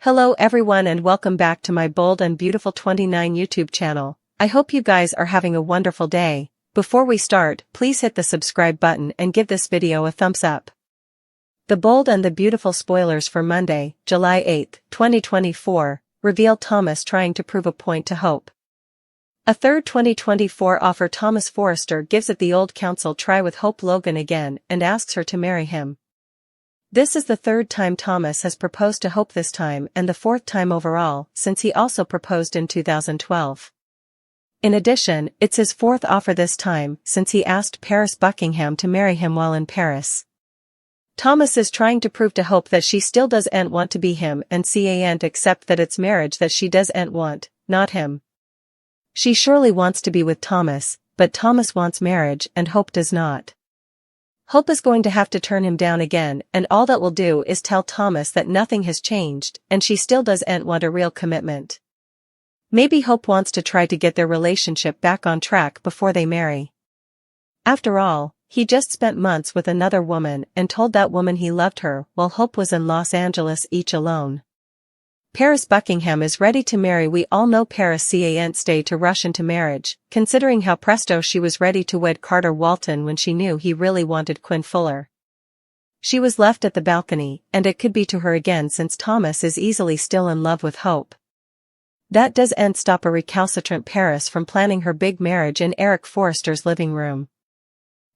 Hello everyone and welcome back to my Bold and Beautiful 29 YouTube channel. I hope you guys are having a wonderful day. Before we start, please hit the subscribe button and give this video a thumbs up. The Bold and the Beautiful spoilers for Monday, July 8, 2024, reveal Thomas trying to prove a point to Hope. A third 2024 offer. Thomas Forrester gives it the old counsel try with Hope Logan again and asks her to marry him. This is the third time Thomas has proposed to Hope this time and the fourth time overall, since he also proposed in 2012. In addition, it's his fourth offer this time, since he asked Paris Buckingham to marry him while in Paris. Thomas is trying to prove to Hope that she still doesn't want to be him and can't accept that it's marriage that she doesn't want, not him. She surely wants to be with Thomas, but Thomas wants marriage and Hope does not. Hope is going to have to turn him down again, and all that will do is tell Thomas that nothing has changed and she still doesn't want a real commitment. Maybe Hope wants to try to get their relationship back on track before they marry. After all, he just spent months with another woman and told that woman he loved her while Hope was in Los Angeles each alone. Paris Buckingham is ready to marry. We all know Paris can't stay to rush into marriage, considering how presto she was ready to wed Carter Walton when she knew he really wanted Quinn Fuller. She was left at the balcony, and it could be to her again since Thomas is easily still in love with Hope. That doesn't stop a recalcitrant Paris from planning her big marriage in Eric Forrester's living room.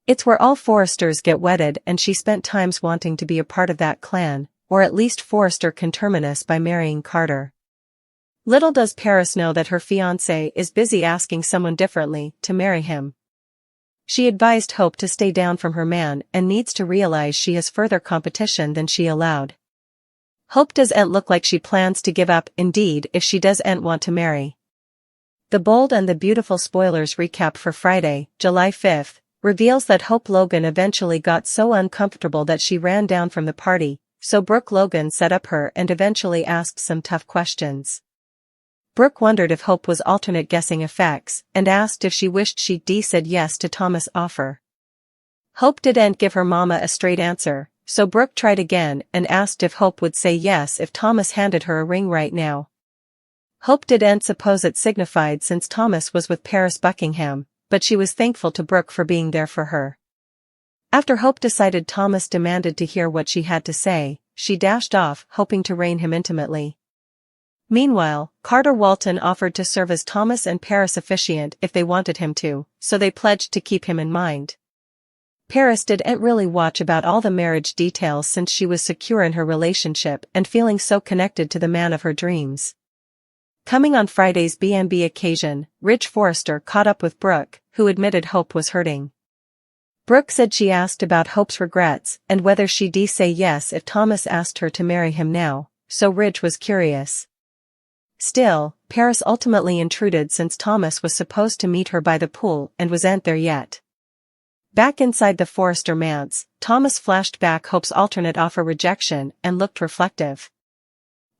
It's where all Forresters get wedded, and she spent times wanting to be a part of that clan, or at least Forrester conterminous by marrying Carter. Little does Paris know that her fiancé is busy asking someone differently to marry him. She advised Hope to stay down from her man and needs to realize she has further competition than she allowed. Hope doesn't look like she plans to give up, indeed, if she doesn't want to marry. The Bold and the Beautiful spoilers recap for Friday, July 5th, reveals that Hope Logan eventually got so uncomfortable that she ran down from the party. So Brooke Logan set up her and eventually asked some tough questions. Brooke wondered if Hope was alternate guessing effects and asked if she wished she'd said yes to Thomas' offer. Hope didn't give her mama a straight answer, so Brooke tried again and asked if Hope would say yes if Thomas handed her a ring right now. Hope didn't suppose it signified since Thomas was with Paris Buckingham, but she was thankful to Brooke for being there for her. After Hope decided Thomas demanded to hear what she had to say, she dashed off, hoping to rein him intimately. Meanwhile, Carter Walton offered to serve as Thomas and Paris' officiant if they wanted him to, so they pledged to keep him in mind. Paris didn't really watch about all the marriage details since she was secure in her relationship and feeling so connected to the man of her dreams. Coming on Friday's B&B occasion, Ridge Forrester caught up with Brooke, who admitted Hope was hurting. Brooke said she asked about Hope's regrets and whether she'd say yes if Thomas asked her to marry him now, so Ridge was curious. Still, Paris ultimately intruded since Thomas was supposed to meet her by the pool and wasn't there yet. Back inside the Forrester manse, Thomas flashed back Hope's alternate offer rejection and looked reflective.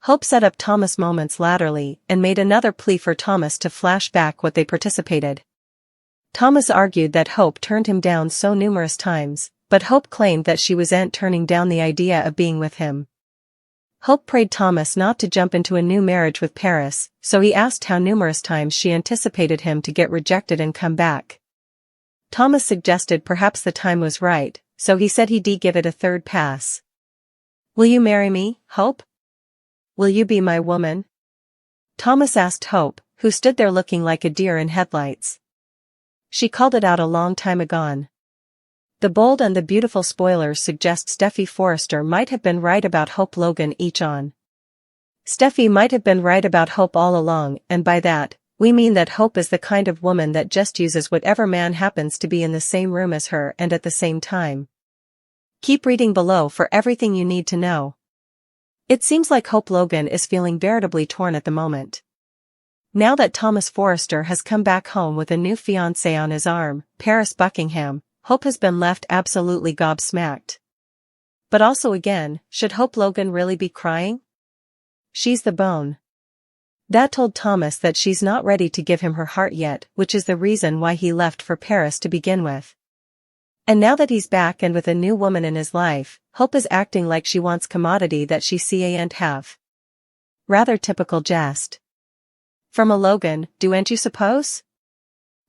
Hope set up Thomas moments laterally and made another plea for Thomas to flash back what they participated. Thomas argued that Hope turned him down so numerous times, but Hope claimed that she wasn't turning down the idea of being with him. Hope prayed Thomas not to jump into a new marriage with Paris, so he asked how numerous times she anticipated him to get rejected and come back. Thomas suggested perhaps the time was right, so he said he'd give it a third pass. "Will you marry me, Hope? Will you be my woman?" Thomas asked Hope, who stood there looking like a deer in headlights. She called it out a long time ago. The Bold and the Beautiful spoilers suggest Steffy Forrester might have been right about Hope Logan each on. Steffy might have been right about Hope all along, and by that, we mean that Hope is the kind of woman that just uses whatever man happens to be in the same room as her and at the same time. Keep reading below for everything you need to know. It seems like Hope Logan is feeling veritably torn at the moment. Now that Thomas Forrester has come back home with a new fiancée on his arm, Paris Buckingham, Hope has been left absolutely gobsmacked. But also again, should Hope Logan really be crying? She's the bone. That told Thomas that she's not ready to give him her heart yet, which is the reason why he left for Paris to begin with. And now that he's back and with a new woman in his life, Hope is acting like she wants commodity that she can't have. Rather typical jest. From a Logan, "Do you suppose?"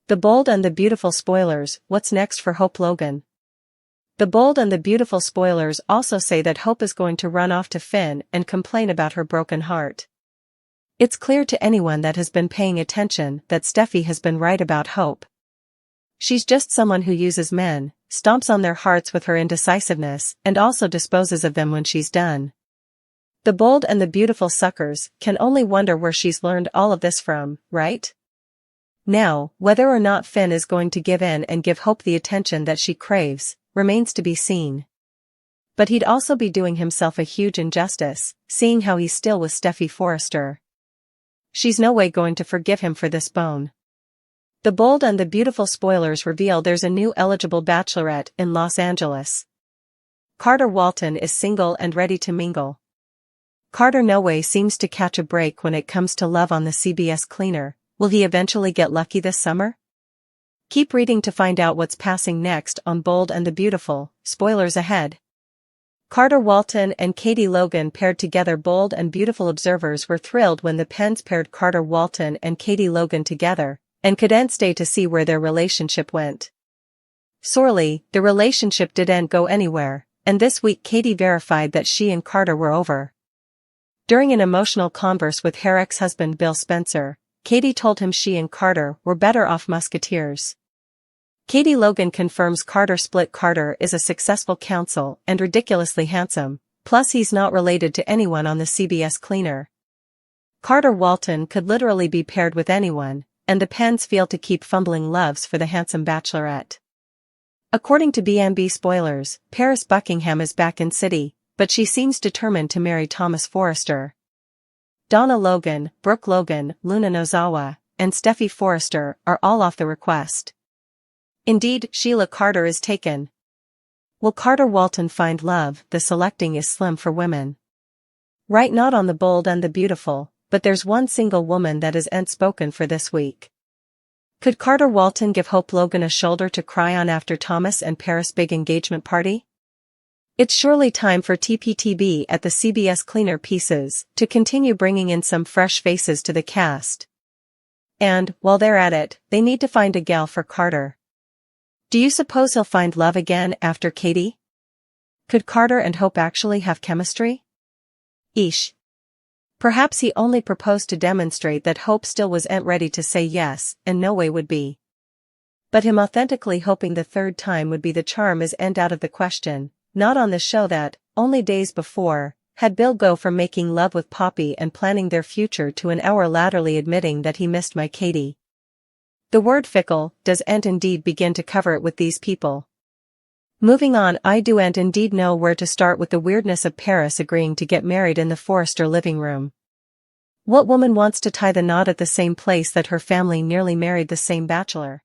The Bold and the Beautiful spoilers, what's next for Hope Logan? The Bold and the Beautiful spoilers also say that Hope is going to run off to Finn and complain about her broken heart. It's clear to anyone that has been paying attention that Steffy has been right about Hope. She's just someone who uses men, stomps on their hearts with her indecisiveness, and also disposes of them when she's done. The Bold and the Beautiful suckers can only wonder where she's learned all of this from, right? Now, whether or not Finn is going to give in and give Hope the attention that she craves, remains to be seen. But he'd also be doing himself a huge injustice, seeing how he's still with Steffy Forrester. She's no way going to forgive him for this bone. The Bold and the Beautiful spoilers reveal there's a new eligible bachelorette in Los Angeles. Carter Walton is single and ready to mingle. Carter no way seems to catch a break when it comes to love on the CBS cleaner. Will he eventually get lucky this summer? Keep reading to find out what's passing next on Bold and the Beautiful, spoilers ahead. Carter Walton and Katie Logan paired together. Bold and Beautiful observers were thrilled when the Penns paired Carter Walton and Katie Logan together, and couldn't stay to see where their relationship went. Sorely, the relationship didn't go anywhere, and this week Katie verified that she and Carter were over. During an emotional converse with her ex-husband Bill Spencer, Katie told him she and Carter were better off musketeers. Katie Logan confirms Carter split. Carter is a successful counsel and ridiculously handsome, plus he's not related to anyone on the CBS cleaner. Carter Walton could literally be paired with anyone, and the Penns feel to keep fumbling loves for the handsome bachelorette. According to B&B spoilers, Paris Buckingham is back in city, but she seems determined to marry Thomas Forrester. Donna Logan, Brooke Logan, Luna Nozawa, and Steffy Forrester are all off the request. Indeed, Sheila Carter is taken. Will Carter Walton find love? The selecting is slim for women. Right, not on the Bold and the Beautiful, but there's one single woman that is spoken for this week. Could Carter Walton give Hope Logan a shoulder to cry on after Thomas and Paris' big engagement party? It's surely time for TPTB at the CBS cleaner pieces to continue bringing in some fresh faces to the cast. And, while they're at it, they need to find a gal for Carter. Do you suppose he'll find love again after Katie? Could Carter and Hope actually have chemistry? Eesh. Perhaps he only proposed to demonstrate that Hope still wasn't ready to say yes, and no way would be. But him authentically hoping the third time would be the charm is out of the question, not on the show that, only days before, had Bill go from making love with Poppy and planning their future to an hour latterly admitting that he missed my Katie. The word fickle doesn't indeed begin to cover it with these people. Moving on, I don't indeed know where to start with the weirdness of Paris agreeing to get married in the Forrester living room. What woman wants to tie the knot at the same place that her family nearly married the same bachelor?